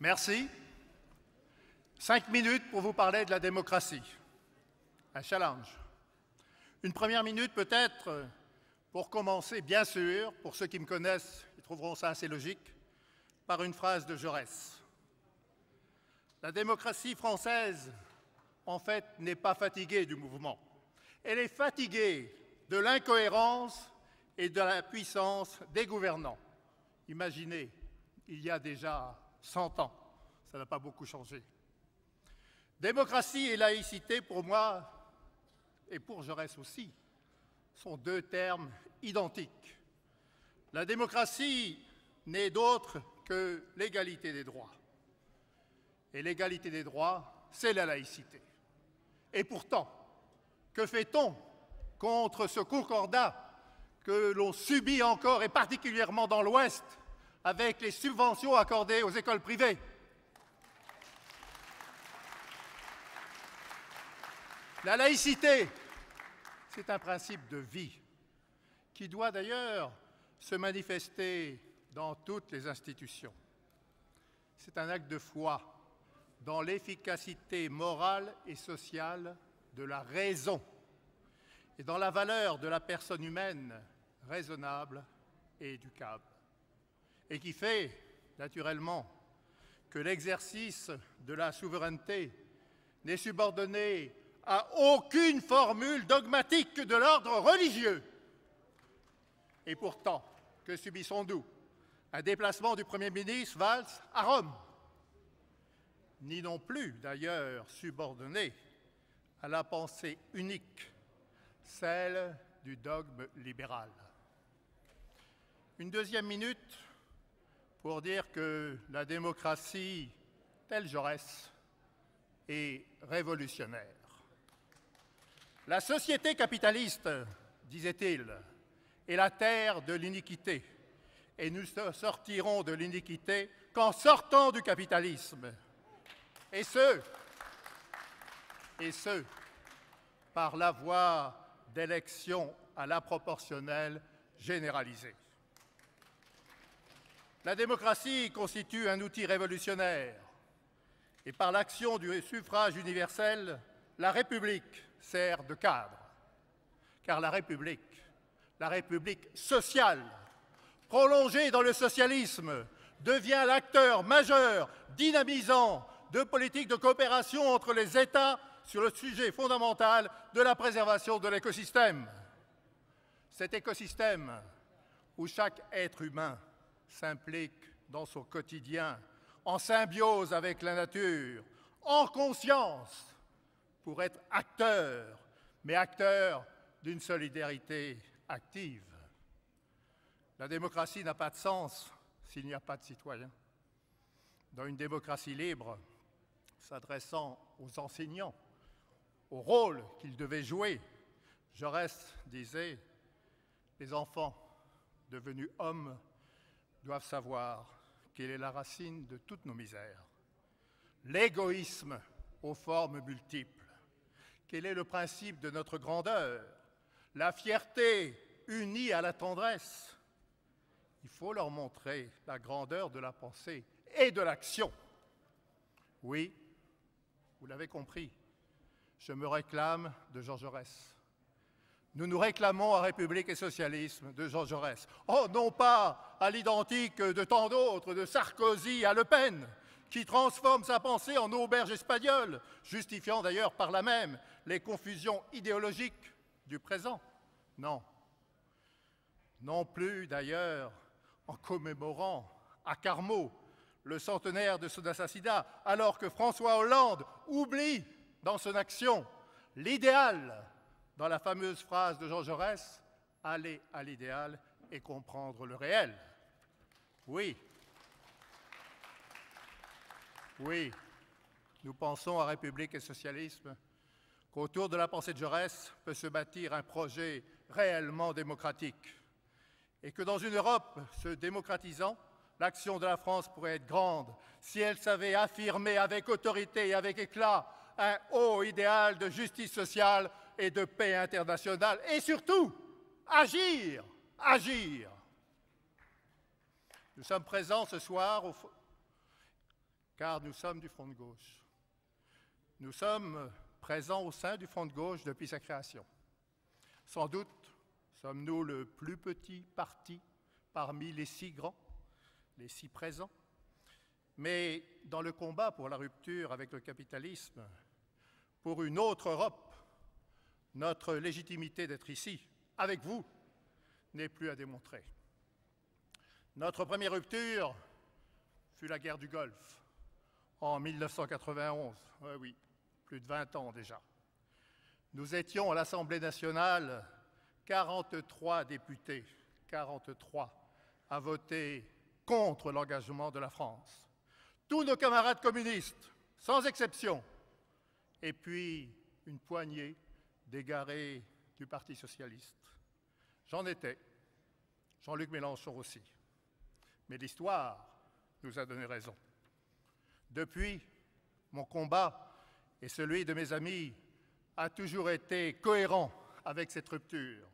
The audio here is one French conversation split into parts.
Merci. 5 minutes pour vous parler de la démocratie. Un challenge. Une première minute peut-être pour commencer, bien sûr, pour ceux qui me connaissent, ils trouveront ça assez logique, par une phrase de Jaurès. La démocratie française, en fait, n'est pas fatiguée du mouvement. Elle est fatiguée de l'incohérence et de la puissance des gouvernants. Imaginez, il y a déjà 100 ans, ça n'a pas beaucoup changé. Démocratie et laïcité, pour moi, et pour Jaurès aussi, sont deux termes identiques. La démocratie n'est d'autre que l'égalité des droits. Et l'égalité des droits, c'est la laïcité. Et pourtant, que fait-on contre ce concordat que l'on subit encore, et particulièrement dans l'Ouest, avec les subventions accordées aux écoles privées? La laïcité, c'est un principe de vie qui doit d'ailleurs se manifester dans toutes les institutions. C'est un acte de foi dans l'efficacité morale et sociale de la raison et dans la valeur de la personne humaine raisonnable et éducable, et qui fait, naturellement, que l'exercice de la souveraineté n'est subordonné à aucune formule dogmatique de l'ordre religieux. Et pourtant, que subissons-nous? Un déplacement du Premier ministre Valls à Rome, ni non plus d'ailleurs subordonné à la pensée unique, celle du dogme libéral. Une deuxième minute pour dire que la démocratie, telle Jaurès, est révolutionnaire. La société capitaliste, disait-il, est la terre de l'iniquité, et nous ne sortirons de l'iniquité qu'en sortant du capitalisme, et ce, par la voie d'élections à la proportionnelle généralisée. La démocratie constitue un outil révolutionnaire, et par l'action du suffrage universel, la République sert de cadre. Car la République sociale, prolongée dans le socialisme, devient l'acteur majeur, dynamisant de politiques de coopération entre les États sur le sujet fondamental de la préservation de l'écosystème. Cet écosystème où chaque être humain s'implique dans son quotidien, en symbiose avec la nature, en conscience, pour être acteur, mais acteur d'une solidarité active. La démocratie n'a pas de sens s'il n'y a pas de citoyens. Dans une démocratie libre, s'adressant aux enseignants, au rôle qu'ils devaient jouer, Jaurès disait « Les enfants devenus hommes doivent savoir quelle est la racine de toutes nos misères. L'égoïsme aux formes multiples. Quel est le principe de notre grandeur? La fierté unie à la tendresse. Il faut leur montrer la grandeur de la pensée et de l'action. Oui, vous l'avez compris, je me réclame de Jean Jaurès. Nous nous réclamons à République et socialisme de Jean Jaurès. Oh, non pas à l'identique de tant d'autres, de Sarkozy à Le Pen, qui transforme sa pensée en auberge espagnole, justifiant d'ailleurs par là même les confusions idéologiques du présent. Non. Non plus d'ailleurs en commémorant à Carmaux le centenaire de son assassinat, alors que François Hollande oublie dans son action l'idéal, dans la fameuse phrase de Jean Jaurès, « aller à l'idéal et comprendre le réel ». Oui. Oui, nous pensons à République et socialisme qu'autour de la pensée de Jaurès peut se bâtir un projet réellement démocratique et que dans une Europe se démocratisant, l'action de la France pourrait être grande si elle savait affirmer avec autorité et avec éclat un haut idéal de justice sociale et de paix internationale et surtout agir. Nous sommes présents ce soir car nous sommes du Front de gauche. Nous sommes présents au sein du Front de gauche depuis sa création. Sans doute sommes-nous le plus petit parti parmi les 6 grands, les 6 présents, mais dans le combat pour la rupture avec le capitalisme, pour une autre Europe, notre légitimité d'être ici, avec vous, n'est plus à démontrer. Notre première rupture fut la guerre du Golfe, en 1991. Oui, plus de 20 ans déjà. Nous étions à l'Assemblée nationale 43 députés, 43, à voter contre l'engagement de la France. Tous nos camarades communistes, sans exception, et puis une poignée d'égarés du Parti socialiste. J'en étais, Jean-Luc Mélenchon aussi. Mais l'histoire nous a donné raison. Depuis, mon combat et celui de mes amis a toujours été cohérent avec cette rupture.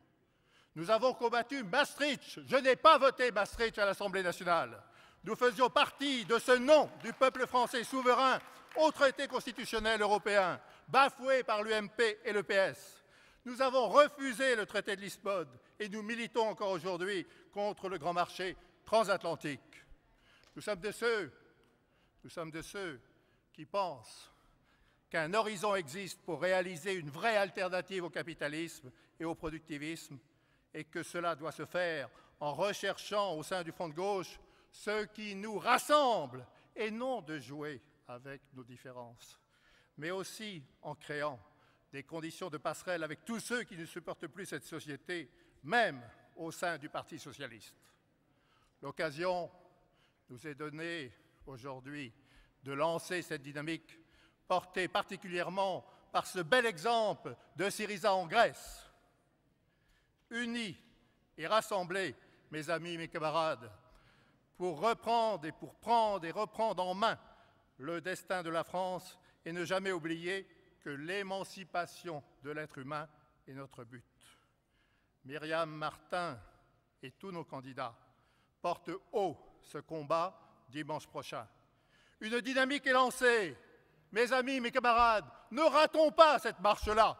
Nous avons combattu Maastricht. Je n'ai pas voté Maastricht à l'Assemblée nationale. Nous faisions partie de ce non du peuple français souverain au traité constitutionnel européen, bafoué par l'UMP et le PS. Nous avons refusé le traité de Lisbonne et nous militons encore aujourd'hui contre le grand marché transatlantique. Nous sommes de ceux qui pensent qu'un horizon existe pour réaliser une vraie alternative au capitalisme et au productivisme et que cela doit se faire en recherchant au sein du Front de gauche ce qui nous rassemble et non de jouer avec nos différences, mais aussi en créant des conditions de passerelle avec tous ceux qui ne supportent plus cette société, même au sein du Parti socialiste. L'occasion nous est donnée aujourd'hui de lancer cette dynamique portée particulièrement par ce bel exemple de Syriza en Grèce. Unis et rassemblés, mes amis, mes camarades, pour reprendre et pour prendre et reprendre en main le destin de la France et ne jamais oublier que l'émancipation de l'être humain est notre but. Myriam Martin et tous nos candidats portent haut ce combat dimanche prochain. Une dynamique est lancée. Mes amis, mes camarades, ne ratons pas cette marche-là.